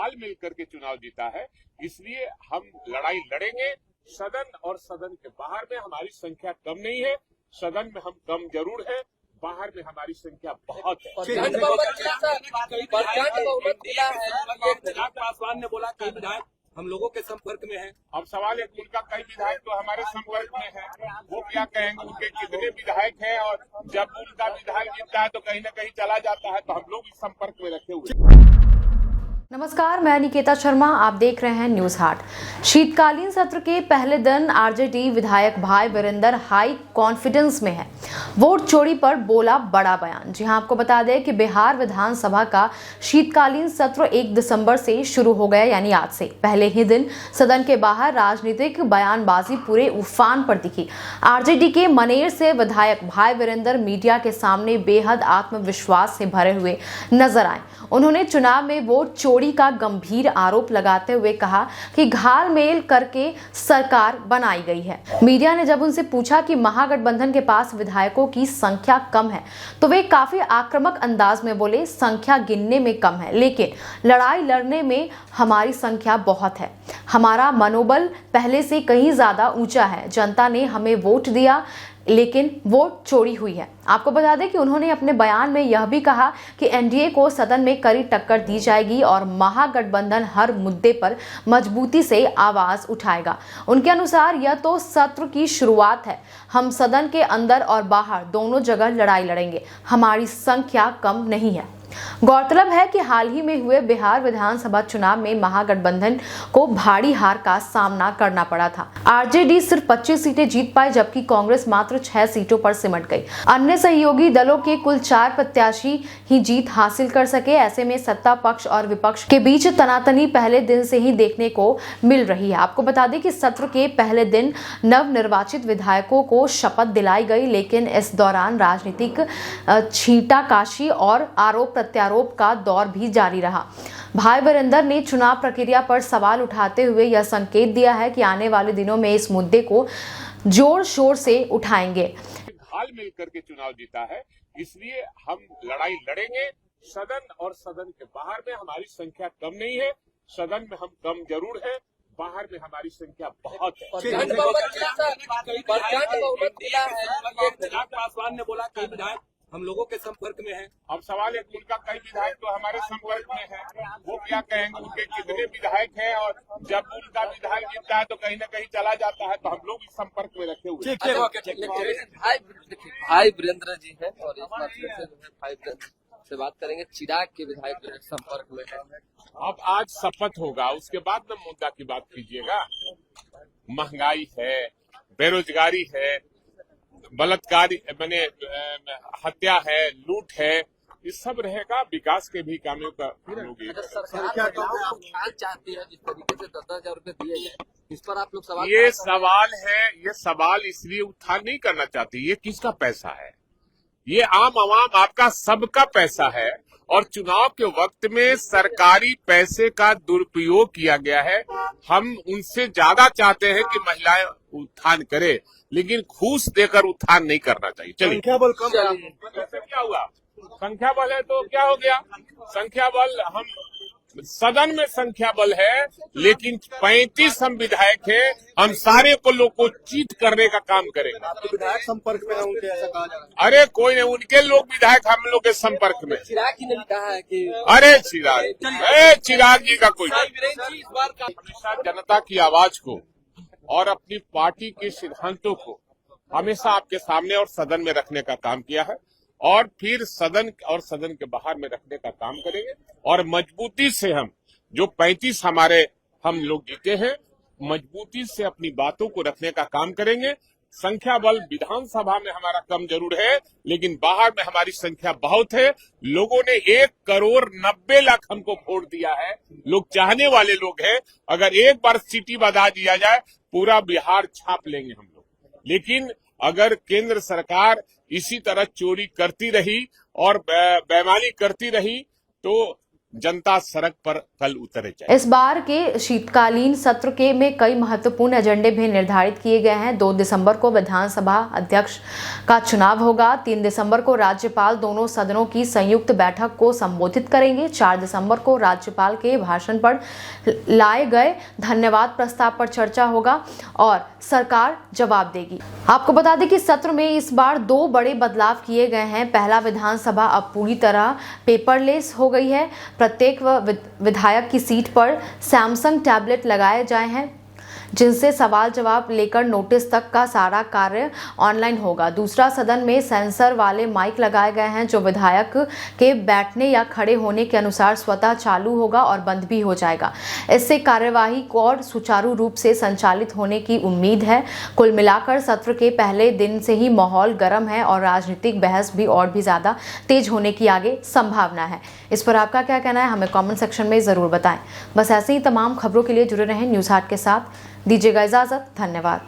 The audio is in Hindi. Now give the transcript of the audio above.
हाल मिलकर के चुनाव जीता है, इसलिए हम लड़ाई लड़ेंगे। सदन और सदन के बाहर में हमारी संख्या कम नहीं है, सदन में हम कम जरूर है, बाहर में हमारी संख्या बहुत है। चिराग पासवान ने बोला कई विधायक हम लोगों के संपर्क में हैं। अब सवाल है, उनका कई विधायक तो हमारे संपर्क में है, वो क्या कहेंगे उनके कितने विधायक हैं, और जब उनका विधायक जीतता है तो कहीं ना कहीं चला जाता है, तो हम लोग इस संपर्क में रखे हुए। नमस्कार, मैं निकेता शर्मा, आप देख रहे हैं न्यूज हाट। शीतकालीन सत्र के पहले दिन आरजेडी विधायक भाई वीरेंद्र हाई कॉन्फिडेंस में है। वोट चोरी पर बोला बड़ा बयान। जी हां, आपको बता दें कि बिहार विधानसभा का शीतकालीन सत्र 1 दिसंबर से शुरू हो गया, यानी आज से। पहले ही दिन सदन के बाहर राजनीतिक बयानबाजी पूरे उफान पर दिखी। आरजेडी के मनेर से विधायक भाई वीरेंद्र मीडिया के सामने बेहद आत्मविश्वास से भरे हुए नजर आए। उन्होंने चुनाव में वोट चोरी का गंभीर आरोप लगाते हुए कहा कि घालमेल करके सरकार बनाई गई है। मीडिया ने जब उनसे पूछा कि महागठबंधन के पास विधायकों की संख्या कम है, तो वे काफी आक्रामक अंदाज में बोले, संख्या गिनने में कम है, लेकिन लड़ाई लड़ने में हमारी संख्या बहुत है। हमारा मनोबल पहले से कहीं ज्यादा ऊंचा है। जनता ने हमें वोट दिया, लेकिन वोट चोरी हुई है। आपको बता दें कि उन्होंने अपने बयान में यह भी कहा कि एनडीए को सदन में कड़ी टक्कर दी जाएगी और महागठबंधन हर मुद्दे पर मजबूती से आवाज उठाएगा। उनके अनुसार यह तो सत्र की शुरुआत है, हम सदन के अंदर और बाहर दोनों जगह लड़ाई लड़ेंगे। हमारी संख्या कम नहीं है। गौरतलब है कि हाल ही में हुए बिहार विधानसभा चुनाव में महागठबंधन को भारी हार का सामना करना पड़ा था। आरजेडी सिर्फ 25 सीटें जीत पाई, जबकि कांग्रेस मात्र 6 सीटों पर सिमट गई। अन्य सहयोगी दलों के कुल 4 प्रत्याशी ही जीत हासिल कर सके। ऐसे में सत्ता पक्ष और विपक्ष के बीच तनातनी पहले दिन से ही देखने को मिल रही है। आपको बता दें कि सत्र के पहले दिन नवनिर्वाचित विधायकों को शपथ दिलाई गई, लेकिन इस दौरान राजनीतिक छींटाकाशी और आरोप प्रत्यारोप का दौर भी जारी रहा। भाई वीरेंद्र ने चुनाव प्रक्रिया पर सवाल उठाते हुए यह संकेत दिया है कि आने वाले दिनों में इस मुद्दे को जोर शोर से उठाएंगे। हाल मिलकर के चुनाव जीता है, इसलिए हम लड़ाई लड़ेंगे। सदन और सदन के बाहर में हमारी संख्या कम नहीं है, सदन में हम कम जरूर है, बाहर में हमारी संख्या बहुत है। चिराग पासवान ने बोला कई विधायक हम लोगों के संपर्क में हैं। अब सवाल है, उनका कई विधायक तो हमारे संपर्क में है, वो क्या कहेंगे उनके कितने विधायक हैं, और जब उनका विधायक जीतता है तो कहीं ना कहीं चला जाता है, तो हम लोग इस संपर्क में रखे हुए। भाई वीरेंद्र जी है और इस बार फिर से भाई वीरेंद्र से बात करेंगे। चिराग के विधायक जो है संपर्क में है। अब आज शपथ होगा, उसके बाद में मुद्दा की बात कीजिएगा। महंगाई है, बेरोजगारी है, बलात्कार मैंने हत्या है, लूट है, ये सब रहेगा। विकास के भी कामों का सरकार चाहती है जिस तरीके से 10,000 रुपए दिए गए, इस पर आप लोग सवाल ये सवाल है, ये सवाल इसलिए उत्थान नहीं करना चाहती। ये किसका पैसा है? ये आम आवाम आपका सबका पैसा है, और चुनाव के वक्त में सरकारी पैसे का दुरुपयोग किया गया है। हम उनसे ज्यादा चाहते हैं कि महिलाएं उत्थान करे, लेकिन घूस देकर उत्थान नहीं करना चाहिए। चलिए, संख्या बल कम है। कैसे क्या हुआ? संख्या बल है तो क्या हो गया? संख्या बल, हम सदन में संख्या बल है, लेकिन 35 हम विधायक हैं, हम सारे को लोग को चीट करने का काम करेंगे। विधायक संपर्क में है उनके, ऐसा कहा जा रहा है। अरे कोई नहीं, उनके लोग विधायक हम लोग के संपर्क में। चिराग जी ने भी कहा है कि अरे चिराग जी का कोई हमेशा जनता की आवाज को और अपनी पार्टी के सिद्धांतों को हमेशा आपके सामने और सदन में रखने का काम किया है, और फिर सदन और सदन के बाहर में रखने का काम करेंगे। और मजबूती से हम जो 35 हमारे हम लोग जीते हैं, मजबूती से अपनी बातों को रखने का काम करेंगे। संख्या बल विधानसभा में हमारा कम जरूर है, लेकिन बाहर में हमारी संख्या बहुत है। लोगों ने 1,90,00,000 हमको वोट दिया है, लोग चाहने वाले लोग हैं। अगर एक बार सीटी बजा दिया जाए, पूरा बिहार छाप लेंगे हम लोग। लेकिन अगर केंद्र सरकार इसी तरह चोरी करती रही और बेईमानी करती रही, तो जनता सड़क पर कल उतरे जाए। इस बार के शीतकालीन सत्र के में कई महत्वपूर्ण एजेंडे भी निर्धारित किए गए हैं। 2 दिसंबर को विधानसभा अध्यक्ष का चुनाव होगा। 3 दिसंबर को राज्यपाल दोनों सदनों की संयुक्त बैठक को संबोधित करेंगे। 4 दिसंबर को राज्यपाल के भाषण पर लाए गए धन्यवाद प्रस्ताव पर चर्चा होगा और सरकार जवाब देगी। आपको बता दें कि सत्र में इस बार 2 बड़े बदलाव किए गए हैं। पहला, विधानसभा अब पूरी तरह पेपरलेस हो गई है। प्रत्येक विधायक की सीट पर सैमसंग टैबलेट लगाए जाए हैं जिनसे सवाल जवाब लेकर नोटिस तक का सारा कार्य ऑनलाइन होगा। दूसरा, सदन में सेंसर वाले माइक लगाए गए हैं जो विधायक के बैठने या खड़े होने के अनुसार स्वतः चालू होगा और बंद भी हो जाएगा। इससे कार्यवाही को और सुचारू रूप से संचालित होने की उम्मीद है। कुल मिलाकर सत्र के पहले दिन से ही माहौल गर्म है और राजनीतिक बहस भी और भी ज्यादा तेज होने की आगे संभावना है। इस पर आपका क्या कहना है हमें कमेंट सेक्शन में जरूर बताएं। बस ऐसे ही तमाम खबरों के लिए जुड़े रहें न्यूज़ हाट के साथ। दीजिएगा इजाजत। धन्यवाद।